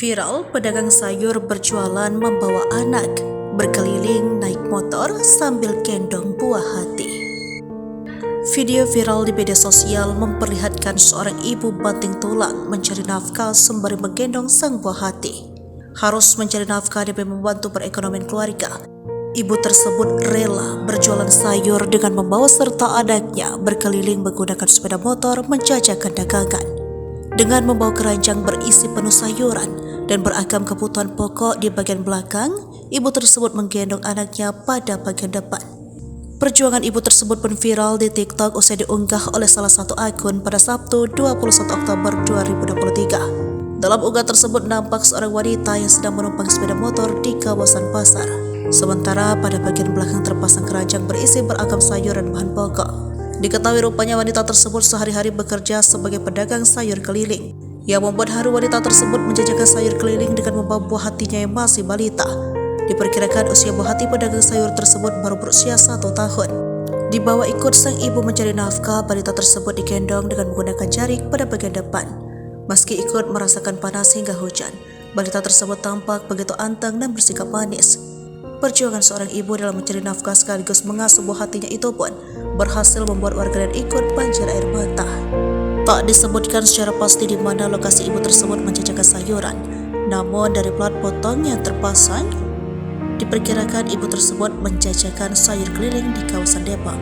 Viral, pedagang sayur berjualan membawa anak berkeliling naik motor sambil gendong buah hati. Video viral di media sosial memperlihatkan seorang ibu banting tulang mencari nafkah sembari menggendong sang buah hati. Harus mencari nafkah demi membantu perekonomian keluarga, ibu tersebut rela berjualan sayur dengan membawa serta anaknya berkeliling menggunakan sepeda motor menjajakan dagangan. Dengan membawa keranjang berisi penuh sayuran dan beragam kebutuhan pokok di bagian belakang, ibu tersebut menggendong anaknya pada bagian depan. Perjuangan ibu tersebut pun viral di TikTok usai diunggah oleh salah satu akun pada Sabtu 21 Oktober 2023. Dalam unggahan tersebut nampak seorang wanita yang sedang menumpang sepeda motor di kawasan pasar. Sementara pada bagian belakang terpasang keranjang berisi beragam sayur dan bahan pokok. Diketahui rupanya wanita tersebut sehari-hari bekerja sebagai pedagang sayur keliling. Yang membuat haru wanita tersebut menjajakan sayur keliling dengan membawa buah hatinya yang masih balita. Diperkirakan usia buah hati pedagang sayur tersebut baru berusia 1 tahun. Dibawa ikut sang ibu mencari nafkah, balita tersebut digendong dengan menggunakan jarik pada bagian depan. Meski ikut merasakan panas hingga hujan, balita tersebut tampak begitu anteng dan bersikap manis. Perjuangan seorang ibu dalam mencari nafkah sekaligus mengasuh buah hatinya itu pun berhasil membuat warganet ikut banjir air mata. Tak disebutkan secara pasti di mana lokasi ibu tersebut menjajakan sayuran, namun dari plat potong yang terpasang, diperkirakan ibu tersebut menjajakan sayur keliling di kawasan Depok.